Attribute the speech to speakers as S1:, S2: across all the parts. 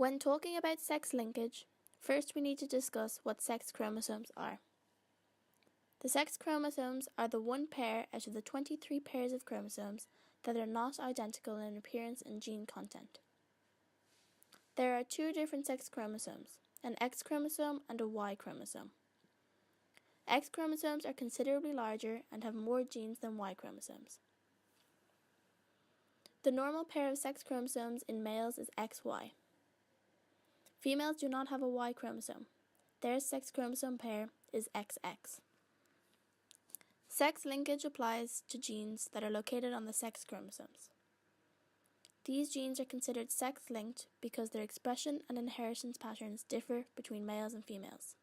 S1: When talking about sex linkage, first we need to discuss what sex chromosomes are. The sex chromosomes are the one pair out of the 23 pairs of chromosomes that are not identical in appearance and gene content. There are two different sex chromosomes, an X chromosome and a Y chromosome. X chromosomes are considerably larger and have more genes than Y chromosomes. The normal pair of sex chromosomes in males is XY. Females do not have a Y chromosome. Their sex chromosome pair is XX. Sex linkage applies to genes that are located on the sex chromosomes. These genes are considered sex-linked because their expression and inheritance patterns differ between males and females.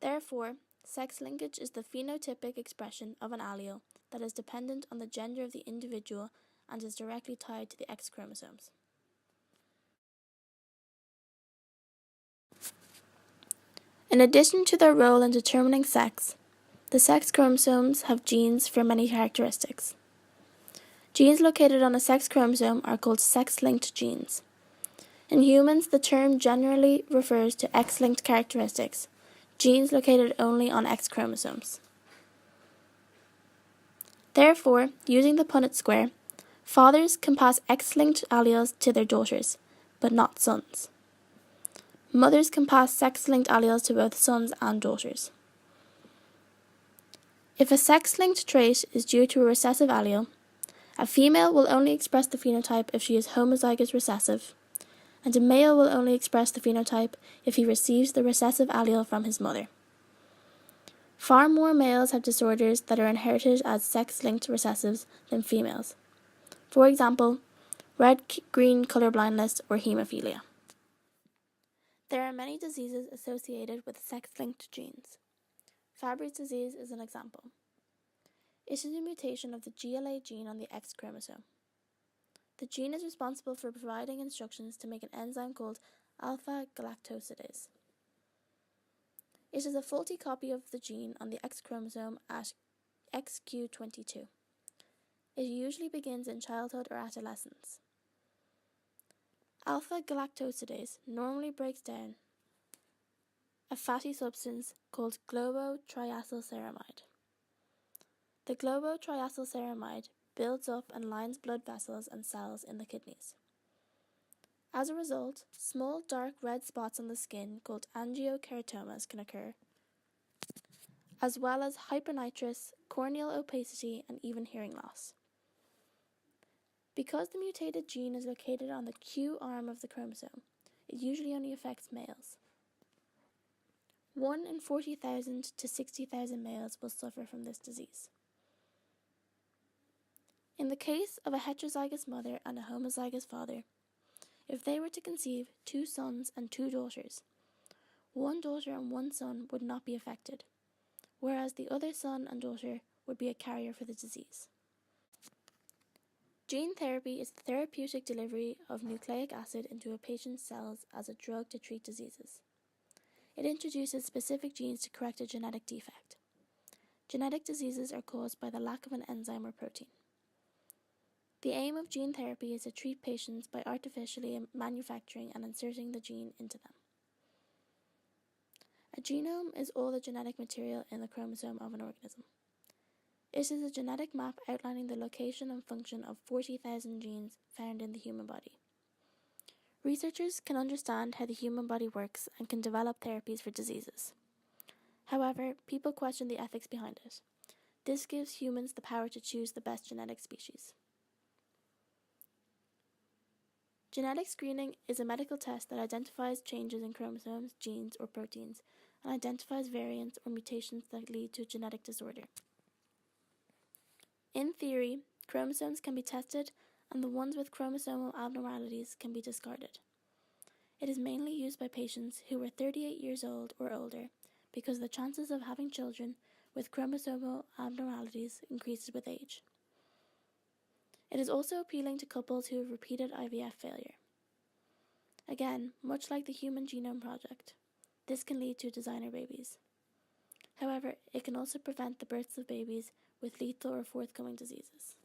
S1: Therefore, sex linkage is the phenotypic expression of an allele that is dependent on the gender of the individual and is directly tied to the X chromosomes. In addition to their role in determining sex, the sex chromosomes have genes for many characteristics. Genes located on a sex chromosome are called sex-linked genes. In humans, the term generally refers to X-linked characteristics, genes located only on X chromosomes. Therefore, using the Punnett square, fathers can pass X-linked alleles to their daughters, but not sons. Mothers can pass sex-linked alleles to both sons and daughters. If a sex-linked trait is due to a recessive allele, a female will only express the phenotype if she is homozygous recessive, and a male will only express the phenotype if he receives the recessive allele from his mother. Far more males have disorders that are inherited as sex-linked recessives than females. For example, red-green color blindness or hemophilia. There are many diseases associated with sex-linked genes. Fabry's disease is an example. It is a mutation of the GLA gene on the X chromosome. The gene is responsible for providing instructions to make an enzyme called alpha-galactosidase. It is a faulty copy of the gene on the X chromosome at XQ22. It usually begins in childhood or adolescence. Alpha-galactosidase normally breaks down a fatty substance called globotriacylceramide. The globotriacylceramide builds up and lines blood vessels and cells in the kidneys. As a result, small dark red spots on the skin called angiokeratomas can occur, as well as hypernitrous, corneal opacity, and even hearing loss. Because the mutated gene is located on the Q arm of the chromosome, it usually only affects males. 1 in 40,000 to 60,000 males will suffer from this disease. In the case of a heterozygous mother and a homozygous father, if they were to conceive 2 sons and 2 daughters, 1 daughter and 1 son would not be affected, whereas the other son and daughter would be a carrier for the disease. Gene therapy is the therapeutic delivery of nucleic acid into a patient's cells as a drug to treat diseases. It introduces specific genes to correct a genetic defect. Genetic diseases are caused by the lack of an enzyme or protein. The aim of gene therapy is to treat patients by artificially manufacturing and inserting the gene into them. A genome is all the genetic material in the chromosome of an organism. It is a genetic map outlining the location and function of 40,000 genes found in the human body. Researchers can understand how the human body works and can develop therapies for diseases. However, people question the ethics behind it. This gives humans the power to choose the best genetic species. Genetic screening is a medical test that identifies changes in chromosomes, genes, or proteins, and identifies variants or mutations that lead to a genetic disorder. In theory, chromosomes can be tested, and the ones with chromosomal abnormalities can be discarded. It is mainly used by patients who are 38 years old or older because the chances of having children with chromosomal abnormalities increases with age. It is also appealing to couples who have repeated IVF failure. Again, much like the Human Genome Project, this can lead to designer babies. However, it can also prevent the births of babies with lethal or forthcoming diseases.